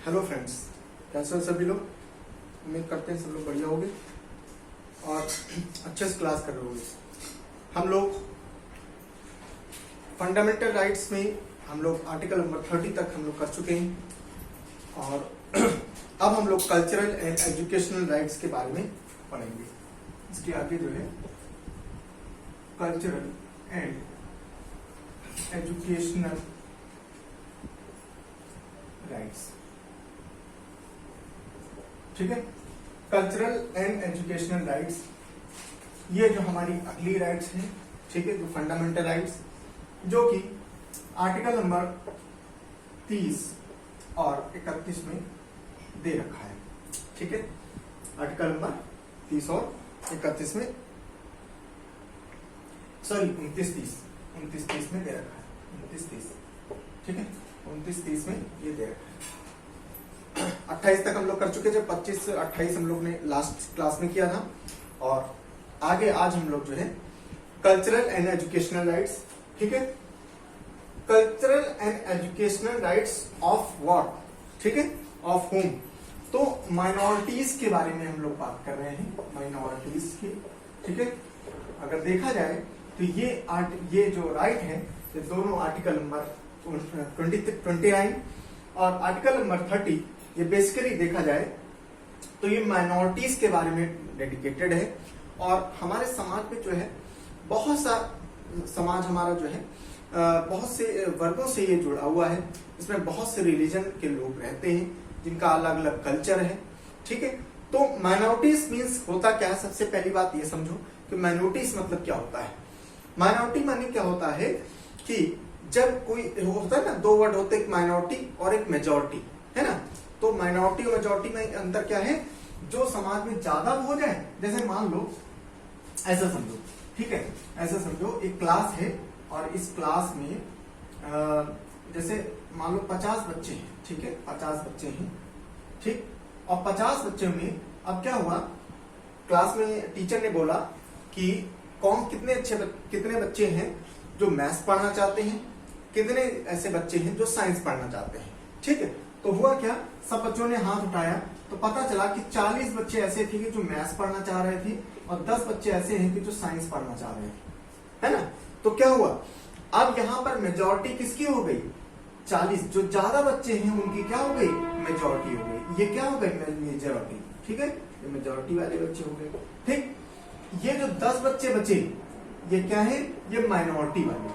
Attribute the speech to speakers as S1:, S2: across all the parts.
S1: Hello friends, कैसे हो सभी लोग। उम्मीद करते हैं सब लोग बढ़िया होंगे और अच्छे से क्लास कर रहे होंगे। हम लोग फंडामेंटल राइट्स में हम लोग आर्टिकल नंबर 30 तक हम लोग कर चुके हैं और अब हम लोग कल्चरल एंड एजुकेशनल राइट्स के बारे में पढ़ेंगे। इसके आगे जो है कल्चरल एंड एजुकेशनल राइट्स, ठीक है। कल्चरल एंड एजुकेशनल राइट्स ये जो हमारी अगली राइट्स हैं, ठीक है, जो फंडामेंटल राइट्स जो कि आर्टिकल नंबर 30 और 31 में दे रखा है, ठीक है। आर्टिकल नंबर 30 और 31 में, सॉरी 29-30 में दे रखा है। 29-30, ठीक है, 29-30 में ये दे रखा है। 28 तक हम लोग कर चुके थे, 25 से 28 हम लोग ने लास्ट क्लास में किया था और आगे आज हम लोग जो है कल्चरल एंड एजुकेशनल राइट्स, ठीक है। Cultural and educational rights of what, ठीक है, ऑफ होम। तो माइनॉरिटीज के बारे में हम लोग बात कर रहे हैं, माइनॉरिटीज की, ठीक है। अगर देखा जाए तो ये जो राइट है ये दोनों आर्टिकल नंबर 29 और आर्टिकल नंबर 30 ये बेसिकली देखा जाए तो ये माइनॉरिटीज के बारे में डेडिकेटेड है। और हमारे समाज में जो है बहुत सा समाज हमारा जो है बहुत से वर्गों से ये जुड़ा हुआ है। इसमें बहुत से रिलीजन के लोग रहते हैं जिनका अलग अलग कल्चर है, ठीक है। तो माइनॉरिटीज मीन्स होता क्या है, सबसे पहली बात ये समझो कि माइनॉरिटीज मतलब क्या होता है। माइनॉरिटी माने क्या होता है कि जब कोई होता है ना, दो वर्ड होते हैं, एक माइनॉरिटी और एक मेजोरिटी, है ना। तो माइनॉरिटी और मेजोरिटी में अंतर क्या है, जो समाज में ज्यादा हो जाए, जैसे मान लो ऐसा समझो, ठीक है, ऐसा समझो एक क्लास है और इस क्लास में जैसे मान लो 50 बच्चे हैं, ठीक है, 50 बच्चे हैं, ठीक। और 50 बच्चों में अब क्या हुआ, क्लास में टीचर ने बोला कि कितने बच्चे हैं जो मैथ्स पढ़ना चाहते हैं, कितने ऐसे बच्चे हैं जो साइंस पढ़ना चाहते हैं, ठीक है। तो हुआ क्या, सब बच्चों ने हाथ उठाया तो पता चला कि 40 बच्चे ऐसे थे कि जो मैथ्स पढ़ना चाह रहे थे और 10 बच्चे ऐसे हैं कि जो साइंस पढ़ना चाह रहे थे, है ना। तो क्या हुआ, अब यहाँ पर मेजोरिटी किसकी हो गई, 40, जो ज्यादा बच्चे हैं उनकी क्या हो गई, मेजोरिटी हो गई। ये क्या हो गई, मेजोरिटी, ठीक है, ये मेजोरिटी वाले बच्चे हो गए, ठीक। ये जो 10 बच्चे बचे ये क्या है, ये माइनॉरिटी वाले,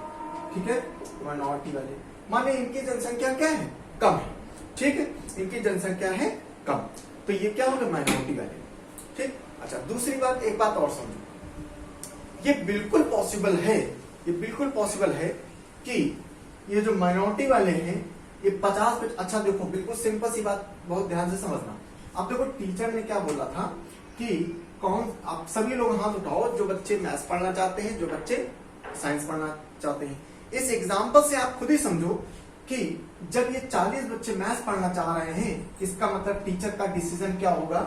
S1: ठीक है, माइनॉरिटी वाले माने इनकी जनसंख्या क्या है, कम है, ठीक है, इनकी जनसंख्या है कम। तो ये क्या होगा, माइनॉरिटी वाले, ठीक। अच्छा, दूसरी बात, एक बात और समझो, ये बिल्कुल पॉसिबल है, ये बिल्कुल पॉसिबल है कि ये जो माइनॉरिटी वाले हैं ये 50, अच्छा देखो, बिल्कुल सिंपल सी बात, बहुत ध्यान से समझना। अब देखो टीचर ने क्या बोला था कि कौन, आप सभी लोग हाथ उठाओ जो बच्चे मैथ्स पढ़ना चाहते हैं, जो बच्चे साइंस पढ़ना चाहते हैं। इस एग्जाम्पल से आप खुद ही समझो कि जब ये 40 बच्चे मैथ्स पढ़ना चाह रहे हैं, इसका मतलब टीचर का डिसीजन क्या होगा,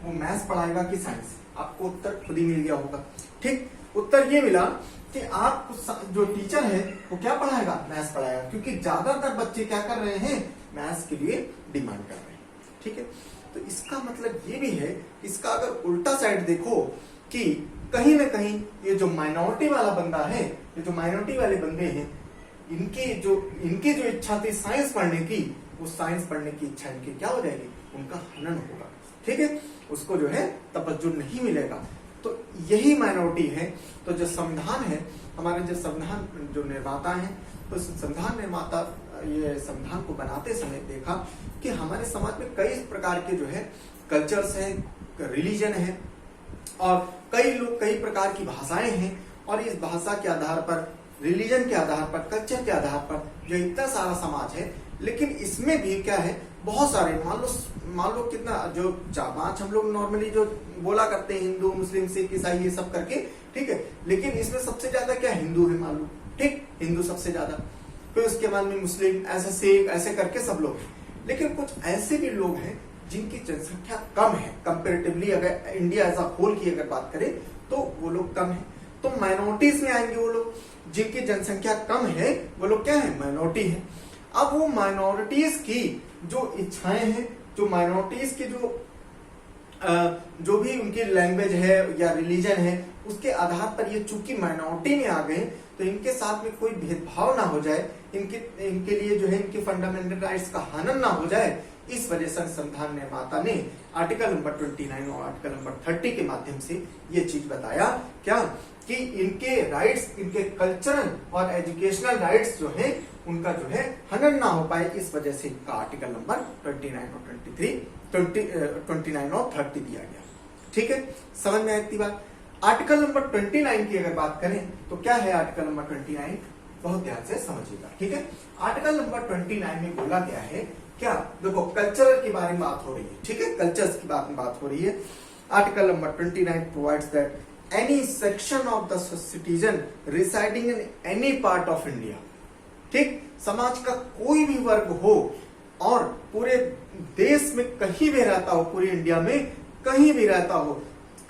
S1: वो मैथ्स पढ़ाएगा कि साइंस। आपको उत्तर खुद ही मिल गया होगा, ठीक। उत्तर ये मिला कि आप जो टीचर है वो क्या पढ़ाएगा, मैथ्स पढ़ाएगा, क्योंकि ज्यादातर बच्चे क्या कर रहे हैं, मैथ्स के लिए डिमांड कर रहे हैं, ठीक है। तो इसका मतलब ये भी है, इसका अगर उल्टा साइड देखो कि कहीं ना कहीं ये जो माइनॉरिटी वाला बंदा है, ये जो माइनॉरिटी वाले बंदे हैं, इनकी जो इच्छा थी साइंस पढ़ने की, वो साइंस पढ़ने की इच्छा इनकी क्या हो जाएगी, उनका हनन होगा, ठीक है, उसको जो है तवज्जो नहीं मिलेगा। तो यही माइनॉरिटी है। तो जो संविधान है, हमारे जो संविधान जो निर्माता है, तो संविधान निर्माता ये संविधान को बनाते समय देखा कि हमारे समाज में कई प्रकार के जो है कल्चर्स हैं, रिलीजन है और कई लोग, कई प्रकार की भाषाएं हैं। और इस भाषा के आधार पर, रिलीजन के आधार पर, कल्चर के आधार पर जो इतना सारा समाज है, लेकिन इसमें भी क्या है, बहुत सारे, मान लो कितना, जो 4-5 हम लोग नॉर्मली जो बोला करते हैं, हिंदू, मुस्लिम, सिख, ईसाई, ये सब करके, ठीक है। लेकिन इसमें सबसे ज्यादा क्या, हिंदू है, मान लो, ठीक, हिंदू सबसे ज्यादा, फिर उसके बाद में मुस्लिम, ऐसे सिख, ऐसे करके सब लोग हैं। लेकिन कुछ ऐसे भी लोग हैं जिनकी जनसंख्या कम है कंपेरेटिवली, अगर इंडिया एज अ होल की अगर बात करें तो वो लोग कम है। तो माइनॉरिटीज में आएंगे वो लोग जिनकी जनसंख्या कम है, वो लोग क्या है, माइनॉरिटी है। अब वो माइनॉरिटीज की जो इच्छाएं हैं जो माइनॉरिटीज के जो भी उनकी लैंग्वेज है या रिलीजन है उसके आधार पर ये चूंकि माइनॉरिटी में आ गए तो इनके साथ में कोई भेदभाव ना हो जाए, इनके लिए जो है इनके फंडामेंटल राइट्स का हनन ना हो जाए, इस वजह से संविधान निर्माता ने आर्टिकल नंबर 29 और आर्टिकल नंबर 30 के माध्यम से ये चीज बताया क्या कि इनके राइट्स, इनके कल्चरल और एजुकेशनल राइट्स जो है उनका जो है हनन ना हो पाए, इस वजह से इनका आर्टिकल नंबर 29 और 30 दिया गया। ठीक है, समझ में आती बात। आर्टिकल नंबर 29 की अगर बात करें तो क्या है आर्टिकल नंबर 29, बहुत ध्यान से समझिएगा। ठीक है, आर्टिकल नंबर 29 में बोला गया है क्या, देखो कल्चरल के बारे में बात हो रही है। ठीक है, कल्चर्स की बात हो रही है। Article number 29 provides that any section of the citizen residing in any part of India, ठीक, समाज का कोई भी वर्ग हो और पूरे देश में कहीं भी रहता हो, पूरी इंडिया में कहीं भी रहता हो,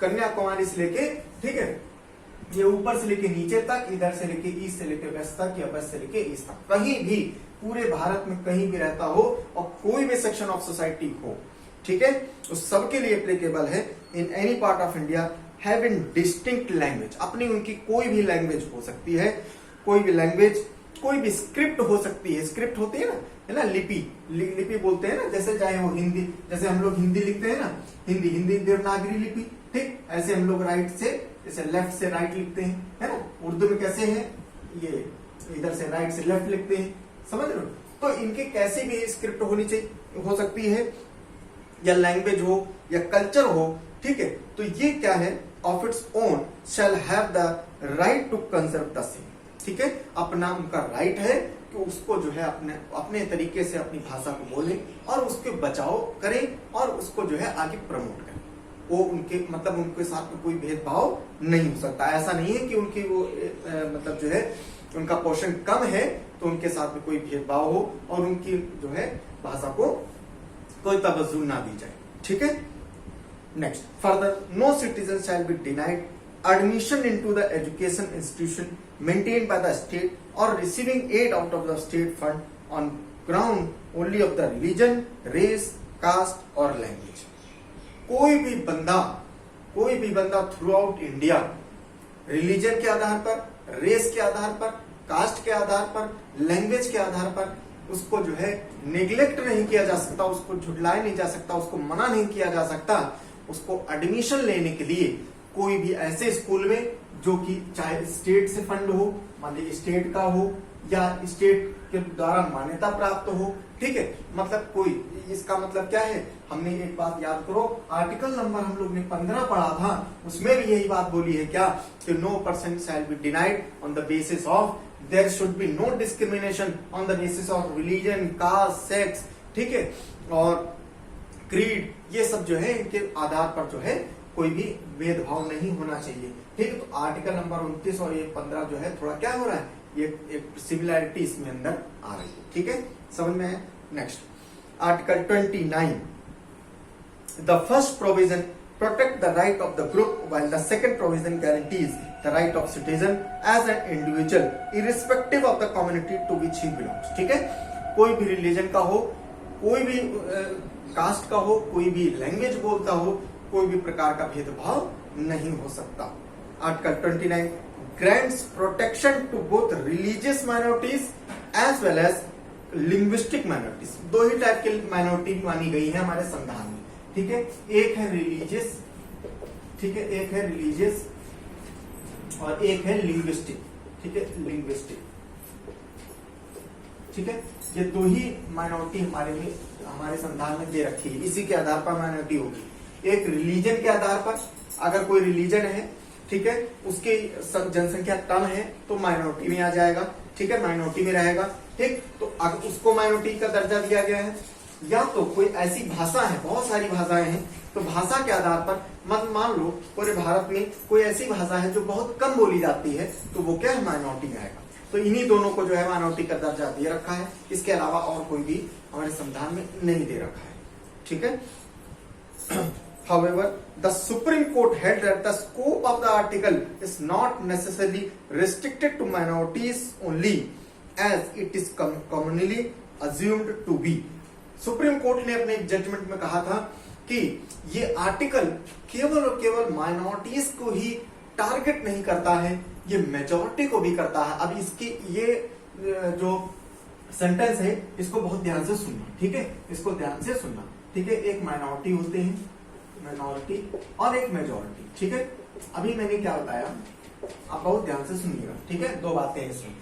S1: कन्याकुमारी से लेके, ठीक है, ये ऊपर से लेके नीचे तक, इधर से लेके ईस्ट से लेके वेस्ट तक या वेस्ट से लेके ईस्ट तक, कहीं भी पूरे भारत में कहीं भी रहता हो और कोई भी सेक्शन ऑफ सोसाइटी हो, ठीक है, तो सबके लिए एप्लीकेबल है। In any part of India have in distinct language, अपनी उनकी कोई भी लैंग्वेज हो सकती है, कोई भी लैंग्वेज, कोई भी स्क्रिप्ट हो सकती है। स्क्रिप्ट होती है ना, लिपि बोलते हैं ना, जैसे चाहे वो हिंदी, जैसे हम लोग हिंदी लिखते हैं ना, हिंदी देवनागरी लिपि, ठीक, ऐसे हम लोग राइट से, जैसे लेफ्ट से राइट लिखते हैं, है ना। उर्दू में कैसे है, ये इधर से राइट से लेफ्ट लिखते हैं, समझ रहे हो। तो इनके कैसी भी स्क्रिप्ट होनी चाहिए, हो सकती है, या लैंग्वेज हो या कल्चर हो, ठीक है। तो ये क्या है, of its own shall have the right to conserve the same, ठीक है, अपना उनका राइट है कि उसको जो है अपने तरीके से अपनी भाषा को बोले और उसके बचाव करें और उसको जो है आगे प्रमोट करें। वो उनके मतलब उनके साथ में कोई भेदभाव नहीं हो सकता। ऐसा नहीं है कि उनकी वो मतलब जो है उनका पोषण कम है तो उनके साथ में कोई भेदभाव हो और उनकी जो है भाषा को कोई तवज्जो ना दी जाए, ठीक है। Next, further no citizen shall be denied admission into the education institution maintained by the state or receiving aid out of the state fund on ground only of the religion, race, caste or language। कोई भी बंदा through out India religion के आधार पर, race के आधार पर, cast के आधार पर, language के आधार पर उसको जो है नेग्लेक्ट नहीं किया जा सकता, उसको झुठलाया नहीं जा सकता, उसको मना नहीं किया जा सकता। उसको एडमिशन लेने के लिए कोई भी ऐसे स्कूल में जो कि चाहे स्टेट से फंड हो, मान लीजिए स्टेट का हो या स्टेट के द्वारा मान्यता प्राप्त हो, ठीक है, मतलब कोई, इसका मतलब क्या है, हमने एक बात याद करो, आर्टिकल नंबर हम लोग ने 15 पढ़ा था, उसमें भी यही बात बोली है क्या कि no person shall be denied on the basis of, there should be no discrimination on the basis of religion, caste, sex, ठीक है, और क्रीड, ये सब जो है इनके आधार पर जो है कोई भी भेदभाव नहीं होना चाहिए, ठीक है। तो आर्टिकल नंबर 29 और ये 15 जो है थोड़ा क्या हो रहा है, ये एक सिमिलैरिटी इसमें अंदर आ रही है, ठीक है, समझ में है। Next, article 29, the first provision protect the right of the group while the second provision guarantees the right of citizen as an individual irrespective of the community to which he belongs, ठीक है। कोई भी religion का हो, कोई भी cast का हो, कोई भी लैंग्वेज बोलता हो, कोई भी प्रकार का भेदभाव नहीं हो सकता। Article 29 grants protection to both religious minorities as well as linguistic minorities. दो ही टाइप की माइनॉरिटी मानी गई है हमारे संविधान में, ठीक है। एक है रिलीजियस, ठीक है, एक है रिलीजियस और एक है लिंग्विस्टिक, ठीक है, लिंग्विस्टिक, ठीक है। ये दो ही माइनॉरिटी हमारे संविधान में दे रखी है, इसी के आधार पर माइनॉरिटी होगी। एक रिलीजन के आधार पर, अगर कोई रिलीजन है, ठीक है, उसकी जनसंख्या कम है तो माइनॉरिटी में आ जाएगा, ठीक है, माइनॉरिटी में रहेगा, ठीक। तो अगर उसको माइनॉरिटी का दर्जा दिया गया है, या तो कोई ऐसी भाषा है, बहुत सारी भाषाएं हैं, तो भाषा के आधार पर मान लो पूरे भारत में कोई ऐसी भाषा है जो बहुत कम बोली जाती है, तो वो क्या है, माइनॉरिटी में आएगा। तो इन्हीं दोनों को जो है माइनॉरिटी का दर्जा दे रखा है, इसके अलावा और कोई भी हमारे संविधान में नहीं दे रखा है, ठीक है। However, the Supreme Court held that the scope of the article is not necessarily restricted to minorities only, as it is commonly assumed to be. Supreme court ने अपने जजमेंट में कहा था कि ये आर्टिकल केवल और केवल माइनॉरिटीज को ही टारगेट नहीं करता है, ये मेजॉरिटी को भी करता है। अब इसकी ये जो सेंटेंस है इसको बहुत ध्यान से सुनना, ठीक है, इसको ध्यान से सुनना, ठीक है। एक माइनॉरिटी होते हैं, माइनॉरिटी, और एक मेजॉरिटी, ठीक है। अभी मैंने क्या बताया, आप बहुत ध्यान से सुनिएगा, ठीक है। दो बातें हैं इसमें।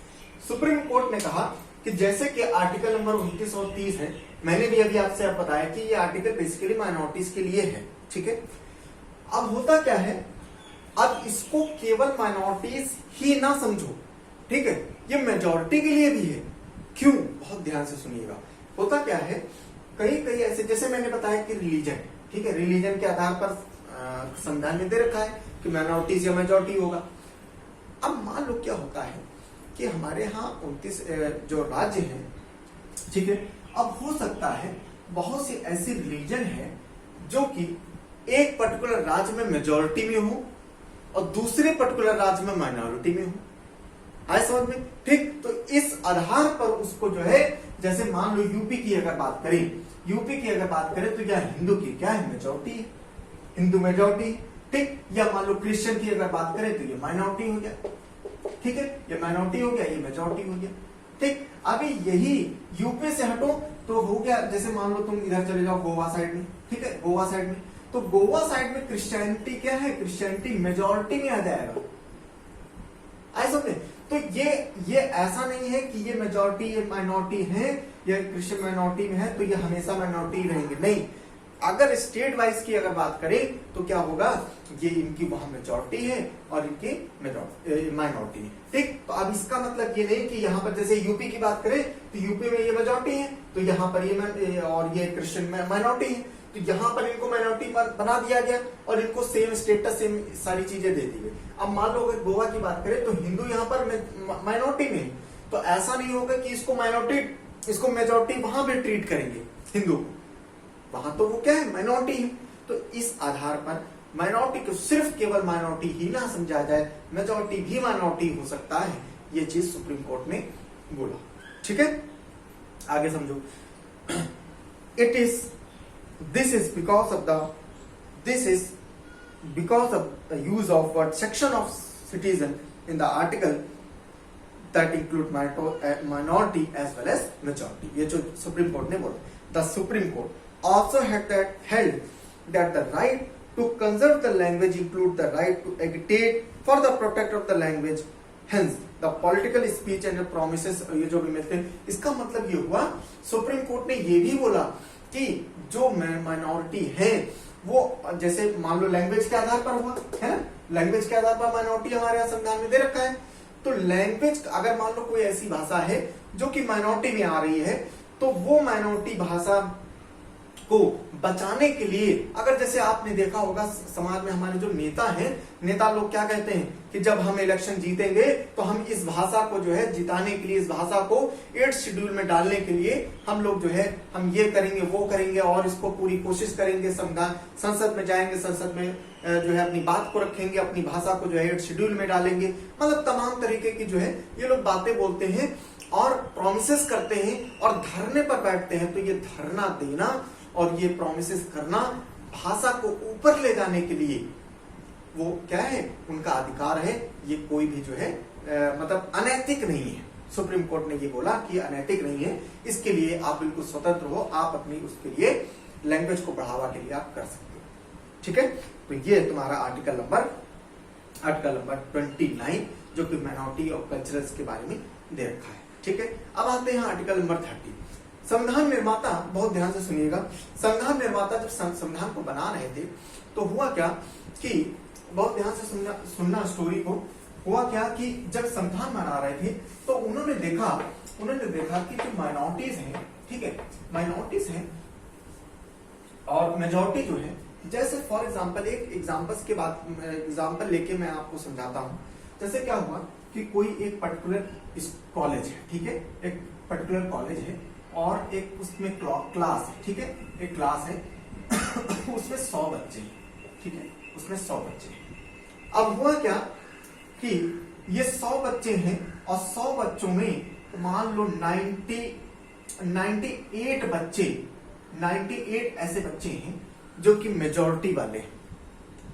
S1: सुप्रीम कोर्ट ने कहा कि जैसे कि आर्टिकल नंबर 29 और 30 है, मैंने भी अभी आपसे बताया कि ये आर्टिकल बेसिकली माइनॉरिटीज के लिए है, ठीक है। अब होता क्या है, अब इसको केवल माइनॉरिटीज ही ना समझो, ठीक है, ये मेजॉरिटी के लिए भी है। क्यों? बहुत ध्यान से सुनिएगा। होता क्या है, कई कई ऐसे, जैसे मैंने बताया कि रिलीजन, ठीक है, रिलीजन के आधार पर संविधान में दे रखा है कि माइनॉरिटीज या मेजॉरिटी होगा। अब मान लो क्या होता है कि हमारे यहाँ 29 जो राज्य हैं, ठीक है, अब हो सकता है बहुत सी ऐसी रिलीजन है जो कि एक पर्टिकुलर राज्य में मेजॉरिटी में हो और दूसरे पर्टिकुलर राज्य में माइनॉरिटी में हो। आए समझ में? ठीक, तो इस आधार पर उसको जो है, जैसे मान लो यूपी की अगर बात करें, यूपी की अगर बात करें तो क्या हिंदू की क्या है, मेजॉरिटी है, हिंदू मेजॉरिटी, ठीक। या मान लो क्रिश्चियन की अगर बात करें तो ये माइनॉरिटी हो गया, ठीक है, ये माइनॉरिटी हो गया, ये मेजॉरिटी हो गया, ठीक। अभी यही यूपी से हटो तो हो गया, जैसे मान लो तुम इधर चले जाओ गोवा साइड में, ठीक है, गोवा साइड में, तो गोवा साइड में क्रिश्चियनिटी क्या है, क्रिश्चियनिटी मेजॉरिटी में आ जाएगा। ऐसा समझे? तो ये ऐसा नहीं है कि ये मेजॉरिटी ये माइनॉरिटी है, ये क्रिश्चियन माइनॉरिटी में है तो ये हमेशा माइनॉरिटी रहेंगे, नहीं। अगर स्टेट वाइज की अगर बात करें तो क्या होगा, ये इनकी वहां मेजॉरिटी है और इनकी माइनॉरिटी है, ठीक। तो अब इसका मतलब ये नहीं कि यहाँ पर जैसे यूपी की बात करें तो यूपी में ये मेजॉरिटी है तो यहाँ पर ये और ये क्रिश्चियन माइनॉरिटी है, तो यहाँ पर इनको माइनॉरिटी बना दिया गया और इनको सेम स्टेटस, सेम सारी चीजें दे दी गई। अब मान लो अगर गोवा की बात करें तो हिंदू यहाँ पर माइनॉरिटी में, तो ऐसा नहीं होगा कि इसको माइनॉरिटी, इसको मेजॉरिटी वहां भी ट्रीट करेंगे हिंदू को, वहां तो वो क्या है, माइनॉरिटी है। तो इस आधार पर माइनॉरिटी को सिर्फ केवल माइनॉरिटी ही ना समझा जाए, मेजॉरिटी भी माइनॉरिटी हो सकता है, ये चीज सुप्रीम कोर्ट ने बोला, ठीक है। आगे समझो, it is this is because of the use of what section of citizen in the article that include minority as well as majority, ये जो सुप्रीम कोर्ट ने बोला। The Supreme Court also held that the right to conserve the language include the right to agitate for the protect of the language, hence the political speech and the promises, ये जो भी मिलते हैं, इसका मतलब ये हुआ, सुप्रीम कोर्ट ने ये भी बोला कि जो माइनॉरिटी है वो, जैसे मान लो लैंग्वेज के आधार पर हुआ है ना, लैंग्वेज के आधार पर माइनॉरिटी हमारे यहाँ संविधान में दे रखा है, तो लैंग्वेज अगर मान लो कोई ऐसी भाषा है जो कि माइनॉरिटी में आ रही है, तो वो माइनॉरिटी भाषा को बचाने के लिए, अगर जैसे आपने देखा होगा समाज में हमारे जो नेता हैं, नेता लोग क्या कहते हैं कि जब हम इलेक्शन जीतेंगे तो हम इस भाषा को जो है जिताने के लिए, इस भाषा को 8th शेड्यूल में डालने के लिए हम लोग जो है हम ये करेंगे वो करेंगे और इसको पूरी कोशिश करेंगे, संविधान संसद में जाएंगे, संसद में जो है अपनी बात को रखेंगे, अपनी भाषा को जो है 8th शेड्यूल में डालेंगे, मतलब तमाम तरीके की जो है ये लोग बातें बोलते हैं और प्रोमिसेस करते हैं और धरने पर बैठते हैं। तो ये धरना देना और ये प्रोमिसेस करना भाषा को ऊपर ले जाने के लिए वो क्या है, उनका अधिकार है, ये कोई भी जो है मतलब अनैतिक नहीं है। सुप्रीम कोर्ट ने ये बोला कि अनैतिक नहीं है, इसके लिए आप बिल्कुल स्वतंत्र हो, आप अपनी उसके लिए लैंग्वेज को बढ़ावा के लिए आप कर सकते हो, ठीक है। तो ये तुम्हारा आर्टिकल नंबर 29 जो कि माइनॉरिटी और कल्चरल्स के बारे में दे रखा है, ठीक है। अब आते हैं आर्टिकल नंबर 30। संविधान निर्माता, बहुत ध्यान से सुनिएगा, संविधान निर्माता जब संविधान को बना रहे थे तो हुआ क्या कि बहुत ध्यान से सुनना स्टोरी को। हुआ क्या कि जब संविधान बना रहे थे तो उन्होंने देखा कि जो माइनॉरिटीज हैं, ठीक है, माइनॉरिटीज हैं और मेजॉरिटी जो है, जैसे फॉर एग्जांपल एक एग्जांपल लेके मैं आपको समझाता हूं। जैसे क्या हुआ कि कोई एक पर्टिकुलर कॉलेज है, ठीक है, एक पर्टिकुलर कॉलेज है और एक उसमें क्लास है, ठीक है, एक क्लास है उसमें 100 बच्चे हैं, ठीक है, उसमें 100 बच्चे हैं। अब हुआ क्या कि ये 100 बच्चे हैं और 100 बच्चों में मान लो 98 बच्चे 98 ऐसे बच्चे हैं जो कि मेजॉरिटी वाले हैं,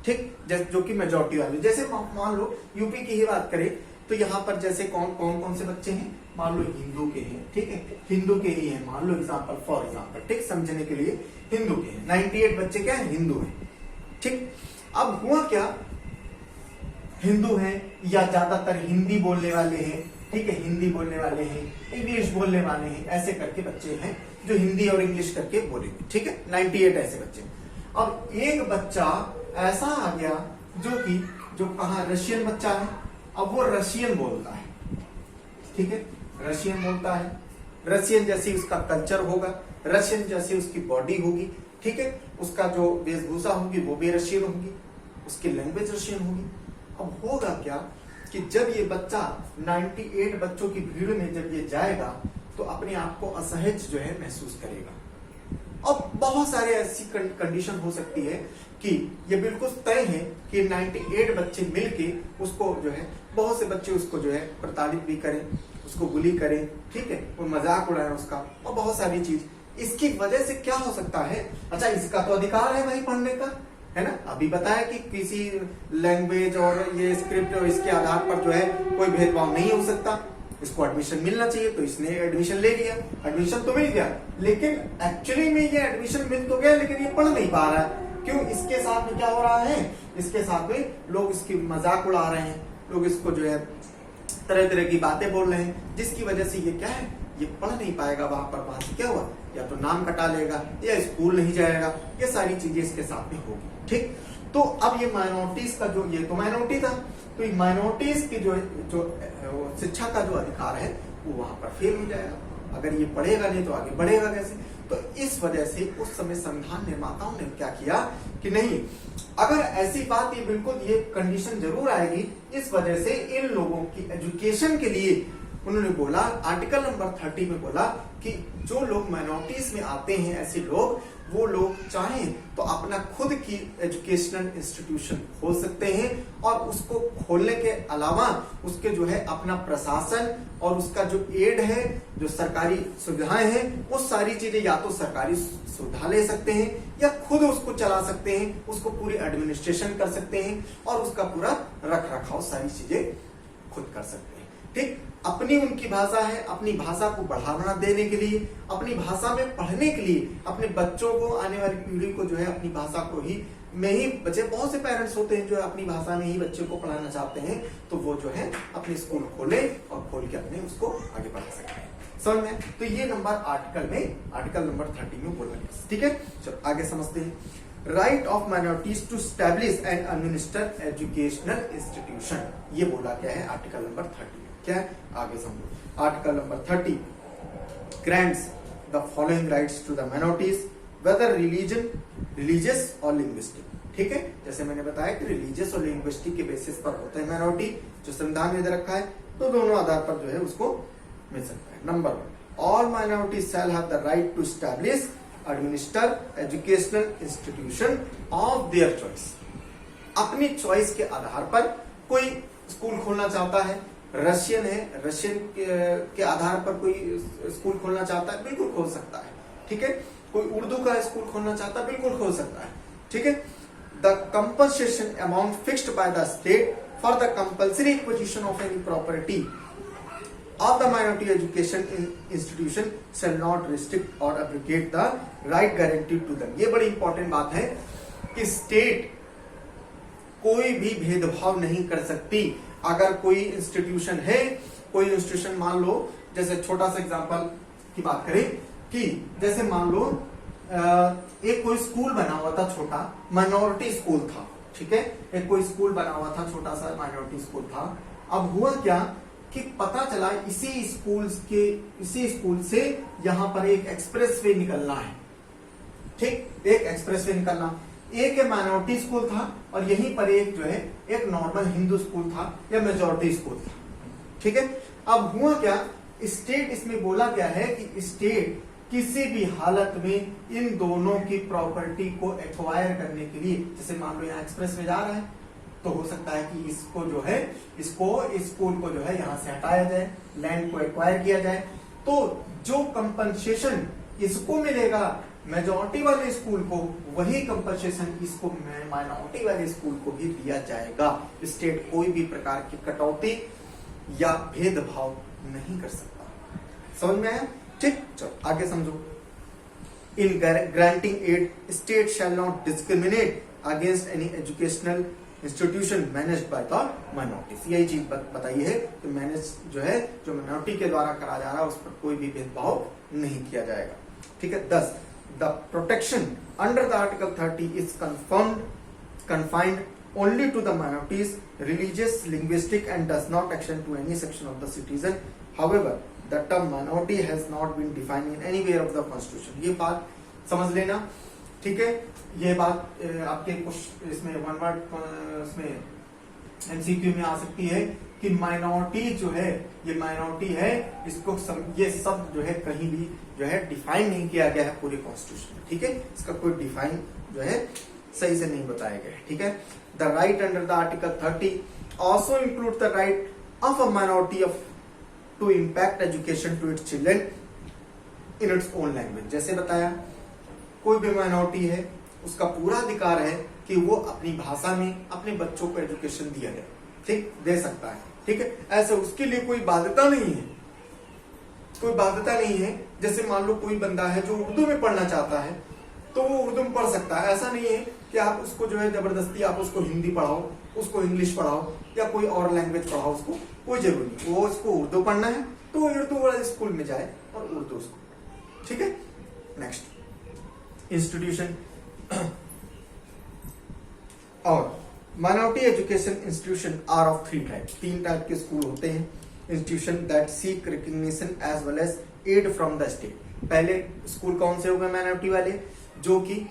S1: ठीक, जो कि मेजॉरिटी वाले, जैसे मान लो यूपी की ही बात करें तो यहाँ पर जैसे कौन कौन कौन से बच्चे हैं, मान लो हिंदू के हैं, ठीक है, हिंदू के ही हैं, मान लो एग्जांपल फॉर एग्जांपल, ठीक, समझने के लिए हिंदू के हैं, 98 बच्चे क्या है, हिंदू हैं, ठीक। अब हुआ क्या, हिंदू हैं या ज्यादातर हिंदी बोलने वाले हैं, ठीक है, हिंदी बोलने वाले हैं, इंग्लिश बोलने वाले हैं, ऐसे करके बच्चे हैं जो हिंदी और इंग्लिश करके बोलेंगे, ठीक है, 98 ऐसे बच्चे। अब एक बच्चा ऐसा आ गया जो कहा रशियन बच्चा है, अब वो रशियन बोलता है, ठीक है, रशियन बोलता है, रशियन जैसी उसका कल्चर होगा, रशियन जैसी उसकी बॉडी होगी, ठीक है, उसका जो वेशभूषा होगी वो भी रशियन होगी, उसकी लैंग्वेज रशियन होगी। अब होगा क्या कि जब ये बच्चा 98 बच्चों की भीड़ में जब ये जाएगा तो अपने आप को असहज जो है महसूस करेगा। अब बहुत सारे ऐसी कंडीशन हो सकती है कि ये बिल्कुल तय है कि 98 बच्चे मिलके उसको जो है, बहुत से बच्चे उसको जो है प्रताड़ित भी करें, उसको बुली करें, ठीक है, वो मजाक उड़ाएं उसका, और बहुत सारी चीज। इसकी वजह से क्या हो सकता है, अच्छा इसका तो अधिकार है भाई पढ़ने का, है ना, अभी बताया कि किसी लैंग्वेज और ये स्क्रिप्ट और इसके आधार पर जो है कोई भेदभाव नहीं हो सकता, इसको एडमिशन मिलना चाहिए, तो इसने एडमिशन ले लिया, एडमिशन तो मिल गया, लेकिन एक्चुअली में ये एडमिशन मिल तो गया लेकिन ये पढ़ नहीं पा रहा है। क्यों? इसके साथ में क्या हो रहा है, इसके साथ में लोग इसकी मजाक उड़ा रहे हैं, लोग इसको जो है तरह तरह की बातें बोल रहे हैं, जिसकी वजह से ये क्या है, ये पढ़ नहीं पाएगा, वहां से क्या हुआ, या तो नाम कटा लेगा या स्कूल नहीं जाएगा, ये सारी चीजें इसके साथ में होगी, ठीक। तो अब ये माइनॉरिटीज का जो, ये तो माइनॉरिटी था, तो माइनॉरिटीज की जो शिक्षा का जो अधिकार है वो वहां पर फेल हो जाएगा। अगर ये पढ़ेगा नहीं तो आगे बढ़ेगा कैसे? तो इस वजह से उस समय संविधान निर्माताओं ने क्या किया कि नहीं, अगर ऐसी बात, ये बिल्कुल ये कंडीशन जरूर आएगी, इस वजह से इन लोगों की एजुकेशन के लिए उन्होंने बोला, आर्टिकल नंबर 30 में बोला कि जो लोग माइनॉरिटीज में आते हैं, ऐसे लोग, वो लोग चाहें तो अपना खुद की एजुकेशनल इंस्टीट्यूशन खोल सकते हैं, और उसको खोलने के अलावा उसके जो है अपना प्रशासन और उसका जो एड है, जो सरकारी सुविधाएं हैं, वो सारी चीजें या तो सरकारी सुविधा ले सकते हैं या खुद उसको चला सकते हैं, उसको पूरी एडमिनिस्ट्रेशन कर सकते हैं और उसका पूरा रख रखाव सारी चीजें खुद कर सकते हैं, ठीक। अपनी उनकी भाषा है, अपनी भाषा को बढ़ावा देने के लिए, अपनी भाषा में पढ़ने के लिए, अपने बच्चों को, आने वाली पीढ़ी को जो है अपनी भाषा को ही में ही, बच्चे बहुत से पेरेंट्स होते हैं जो अपनी भाषा में ही बच्चे को पढ़ाना चाहते हैं, तो वो जो है अपने स्कूल खोले और खोल के अपने उसको आगे बढ़ा सकते हैं, समझ में? तो ये नंबर आर्टिकल नंबर 30 में बोला गया, ठीक है। चलो आगे समझते हैं। Right of minorities to establish and administer educational institution, ये बोला गया है आर्टिकल नंबर 30 में। क्या है, आगे समझो। Article number 30 grants the following rights to the minorities whether religious और linguistic, ठीक है। जैसे मैंने बताया कि रिलीजियस और लिंग्विस्टिक के बेसिस पर होते हैं माइनॉरिटी, जो संविधान में दे रखा है, तो दोनों आधार पर जो है उसको मिल सकता है। Number 1, all minorities shall have the right to establish, administer educational institution of their choice। अपनी चॉइस के आधार पर कोई स्कूल खोलना चाहता है, रशियन है, रशियन के आधार पर कोई स्कूल खोलना चाहता है, बिल्कुल खोल सकता है, ठीक है। कोई उर्दू का स्कूल खोलना चाहता है, बिल्कुल खोल सकता है, ठीक है। The compensation amount fixed by the state for the compulsory acquisition of any property of the minority education institution shall not restrict और abrogate the right guaranteed to them. ये बड़ी इंपॉर्टेंट बात है कि स्टेट कोई भी भेदभाव नहीं कर सकती। अगर कोई इंस्टीट्यूशन है, कोई इंस्टीट्यूशन मान लो, जैसे छोटा सा एग्जांपल की बात करें कि जैसे मान लो एक कोई स्कूल बना हुआ था, छोटा माइनॉरिटी स्कूल था, ठीक है, एक कोई स्कूल बना हुआ था, छोटा सा माइनॉरिटी स्कूल था। अब हुआ क्या कि पता चला इसी स्कूल से यहाँ पर एक एक्सप्रेसवे निकलना है, ठीक, एक एक्सप्रेसवे निकलना, एक माइनॉरिटी स्कूल था और यहीं पर एक जो है एक नॉर्मल हिंदू स्कूल था या मेजॉरिटी स्कूल था, ठीक है। अब हुआ क्या, स्टेट इसमें बोला गया है कि स्टेट किसी भी हालत में इन दोनों की प्रॉपर्टी को एक्वायर करने के लिए, जैसे मान लो यहाँ एक्सप्रेस में जा रहा है, तो हो सकता है कि इसको जो है, इस स्कूल को जो है यहाँ से हटाया जाए, लैंड को एक्वायर किया जाए, तो जो कंपनसेशन इसको मिलेगा मेजॉरिटी वाले स्कूल को वही कंपनसेशन इसको माइनॉरिटी वाले स्कूल को भी दिया जाएगा। स्टेट कोई भी प्रकार की कटौती या भेदभाव नहीं कर सकता। समझ में आया? ठीक, चलो आगे समझो। In granting aid state shall not discriminate against any educational institution managed by the minorities. यही चीज बताइए है कि मैनेज जो है जो माइनॉरिटी के द्वारा करा जा रहा है उस पर कोई भी भेदभाव नहीं किया जाएगा। ठीक है। 10 the protection under the article 30 is confined only to the minorities, religious, linguistic and does not extend to any section of the citizen. However, the term minority has not been defined in anywhere of the constitution. ये बात समझ लेना। ठीक है। ये बात आपके कुछ इसमें वन वर्ड इसमें एमसीक्यू में आ सकती है कि माइनॉरिटी जो है ये माइनॉरिटी है, इसको ये सब जो है कहीं भी जो है डिफाइन नहीं किया गया है पूरे कॉन्स्टिट्यूशन में। ठीक है। इसका कोई डिफाइन जो है सही से नहीं बताया गया है। ठीक है। The right under the article 30 also include the right of a minority of to impact education to its children in its own language. जैसे बताया, कोई भी माइनॉरिटी है उसका पूरा अधिकार है कि वो अपनी भाषा में अपने बच्चों को एजुकेशन दिया जाए। ठीक, दे सकता है। ठीक है। ऐसे उसके लिए कोई बाध्यता नहीं है, कोई बाध्यता नहीं है। जैसे मान लो कोई बंदा है जो उर्दू में पढ़ना चाहता है तो वो उर्दू में पढ़ सकता है। ऐसा नहीं है कि आप उसको जो है जबरदस्ती आप उसको हिंदी पढ़ाओ, उसको इंग्लिश पढ़ाओ या कोई और लैंग्वेज पढ़ाओ, उसको कोई जरूरी नहीं। वो उसको उर्दू पढ़ना है तो वो उर्दू वाले स्कूल में जाए और उर्दू स्कूल। ठीक है। नेक्स्ट, इंस्टीट्यूशन और minority education institution are of 3 type. 3 type के स्कूल होते हैं। Institution that seek recognition as well as aid from the state. पहले स्कूल कौन से हो गए? माइनॉरिटी वाले जो कि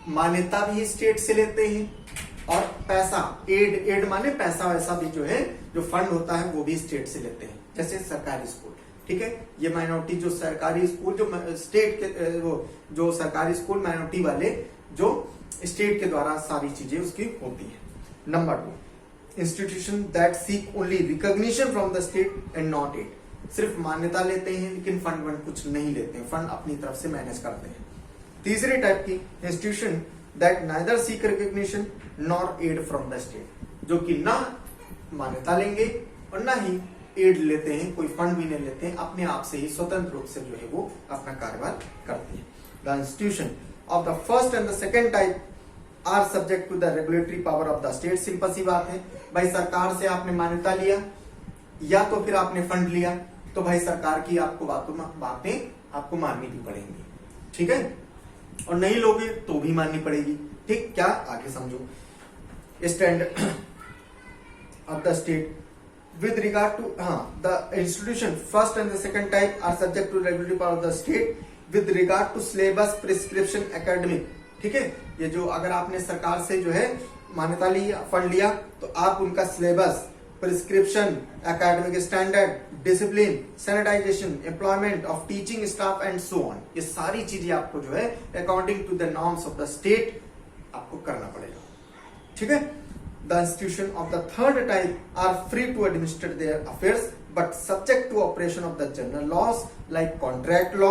S1: मान्यता भी स्टेट से लेते हैं और पैसा एड माने पैसा वैसा भी जो है जो फंड होता है वो भी स्टेट से लेते हैं। जैसे सरकारी स्कूल। ठीक है। ये माइनॉरिटी जो सरकारी स्कूल जो स्टेट के वो जो सरकारी स्कूल माइनॉरिटी वाले जो स्टेट के द्वारा सारी चीजें उसकी होती है। Number 2, institution that seek only recognition from the state and not aid. सिर्फ मान्यता लेते हैं लेकिन फंड कुछ नहीं लेते हैं, फंड अपनी तरफ से मैनेज करते हैं। तीसरी टाइप की institution that neither seek recognition nor aid from the state, जो कि ना मान्यता लेंगे और ना ही एड लेते हैं, कोई फंड भी नहीं लेते हैं, अपने आप से ही स्वतंत्र रूप से जो है वो अपना कारोबार करते हैं। The institution of the first and the second type are subject to the regulatory power of the state. Simple सी बात है भाई, सरकार से आपने मान्यता लिया या तो फिर आपने फंड लिया तो भाई सरकार की आपको बातें आपको माननी भी पड़ेंगी। ठीक है। और नहीं लोगे तो भी माननी पड़ेगी। ठीक, क्या आगे समझो। Standard of the state with regard to the institution first and the second type are subject to regulatory power of the state with regard to syllabus prescription academic। ठीक है। ये जो अगर आपने सरकार से जो है मान्यता ली फंड लिया तो आप उनका syllabus, prescription, academic standard, discipline, sanitization, employment of teaching staff and so on, ये सारी चीजें आपको जो है according to the norms of the state आपको करना पड़ेगा। ठीक है। The institution of the third type are free to administer their affairs but subject to operation of the general laws like contract law,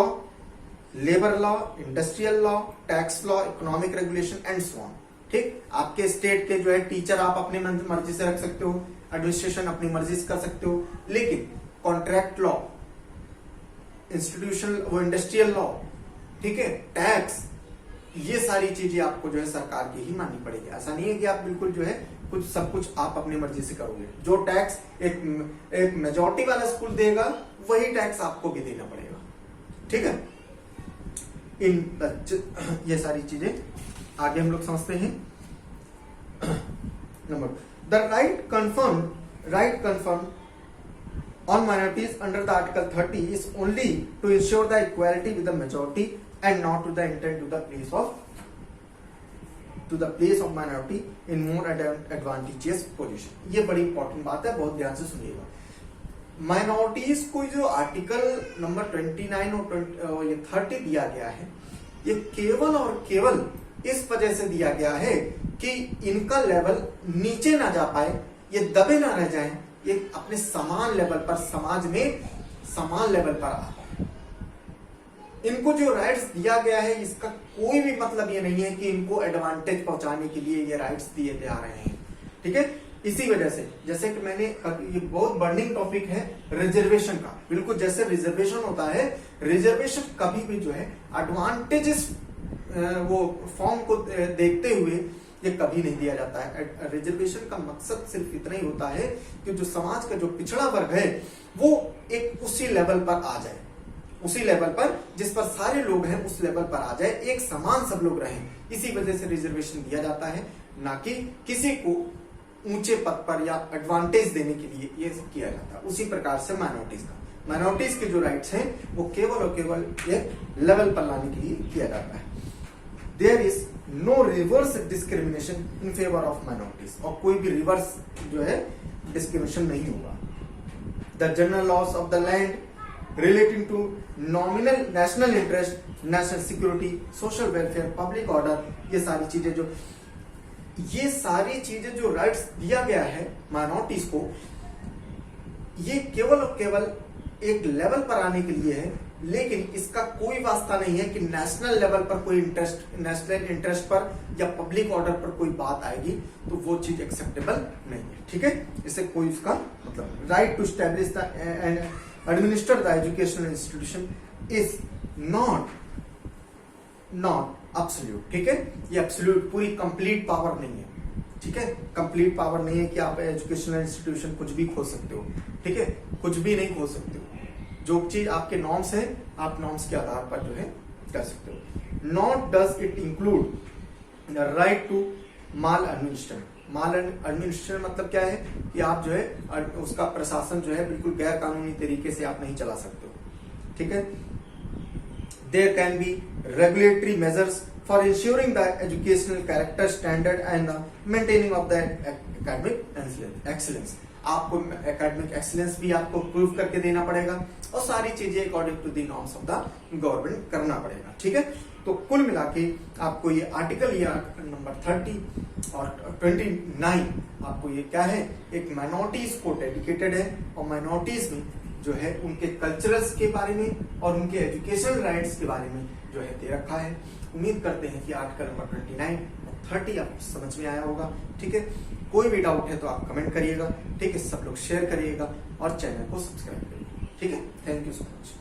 S1: labor law, industrial law, tax law, economic regulation and so on। ठीक, आपके state के जो है teacher आप अपनी मर्जी से रख सकते हो, एडमिनिस्ट्रेशन अपनी मर्जी से कर सकते हो, लेकिन कॉन्ट्रैक्ट लॉ, इंस्टीट्यूशन वो इंडस्ट्रियल लॉ, ठीक है, टैक्स, ये सारी चीजें आपको जो है सरकार की ही माननी पड़ेगी। ऐसा नहीं है कि आप बिल्कुल जो है कुछ सब कुछ आप अपनी मर्जी से करोगे। जो टैक्स एक मेजॉरिटी वाला स्कूल देगा वही टैक्स आपको भी देना पड़ेगा। ठीक है। ये सारी चीजें आगे हम लोग समझते हैं। Number the right confirm on minorities under the article 30 is only to ensure the equality with the majority and not to the intent to the place of minority in more advantageous position। ये बड़ी important बात है, बहुत ध्यान से सुनिएगा। Minorities को जो आर्टिकल नंबर 29 और ये 30 दिया गया है, ये केवल और केवल इस वजह से दिया गया है कि इनका लेवल नीचे ना जा पाए, ये दबे ना रह जाएं, ये अपने समान लेवल पर समाज में समान लेवल पर आ पाए। इनको जो राइट्स दिया गया है इसका कोई भी मतलब ये नहीं है कि इनको एडवांटेज पहुंचाने के लिए ये राइट्स दिए जा रहे हैं, ठीक है। इसी वजह से जैसे कि मैंने ये बहुत बर्निंग टॉपिक है रिजर्वेशन का, बिल्कुल जैसे रिजर्वेशन होता है, रिजर्वेशन कभी भी जो है एडवांटेजेस वो फॉर्म को देखते हुए ये कभी नहीं दिया जाता है। रिजर्वेशन का मकसद सिर्फ इतना ही होता है कि जो समाज का जो पिछड़ा वर्ग है वो एक उसी लेवल पर आ जाए, उसी लेवल पर जिस पर सारे लोग हैं उस लेवल पर आ जाए, एक समान सब लोग रहें। इसी वजह से रिजर्वेशन दिया जाता है, ना कि किसी को ऊंचे पद पर या एडवांटेज देने के लिए ये किया जाता है। उसी प्रकार से माइनॉरिटीज के जो राइट्स हैं वो केवल और केवल एक लेवल पर लाने के लिए किया जाता है। There is no reverse discrimination in favour of minorities, और कोई भी रिवर्स जो है डिस्क्रिमिनेशन नहीं होगा। The general laws of the land relating to nominal national interest, national security, social welfare, public order, ये सारी चीजें जो राइट्स दिया गया है माइनॉरिटीज को, ये केवल और केवल एक लेवल पर आने के लिए है, लेकिन इसका कोई वास्ता नहीं है कि नेशनल लेवल पर कोई नेशनल इंटरेस्ट पर या पब्लिक ऑर्डर पर कोई बात आएगी तो वो चीज एक्सेप्टेबल नहीं है, ठीक है। इससे कोई उसका मतलब right to establish the and administer the educational institution is not absolute, ठीक है। ये एब्सोल्यूट पूरी कंप्लीट पावर नहीं है, ठीक है। कंप्लीट पावर नहीं है कि आप एजुकेशनल इंस्टीट्यूशन कुछ भी खोल सकते हो, ठीक है, कुछ भी नहीं खोल सकते हो। जो चीज आपके नॉर्म्स है आप नॉर्म्स के आधार पर जो है कर सकते हो। Not does it include the right to maladministration. Maladministration मतलब क्या है कि आप जो है उसका प्रशासन जो है बिल्कुल गैर कानूनी तरीके से आप नहीं चला सकते हो, ठीक है। There can be regulatory measures for ensuring the educational character standard and the maintaining of the academic excellence. आपको एकेडमिक एक्सीलेंस भी आपको प्रूव करके देना पड़ेगा और सारी चीजें according to the norms of the government करना पड़ेगा, ठीक है। तो कुल मिला के आपको ये आर्टिकल या नंबर 30 और 29 आपको ये क्या है, एक माइनॉरिटीज को डेडिकेटेड है, और माइनॉरिटीज में जो है उनके कल्चरल्स के बारे में और उनके एजुकेशनल राइट्स के बारे में जो है दे रखा है। उम्मीद करते हैं कि आर्टिकल नंबर 29 और 30 आपको समझ में आया होगा, ठीक है। कोई भी डाउट है तो आप कमेंट करिएगा, ठीक है। सब लोग शेयर करिएगा और चैनल को सब्सक्राइब करिएगा, ठीक है। Thank you so much.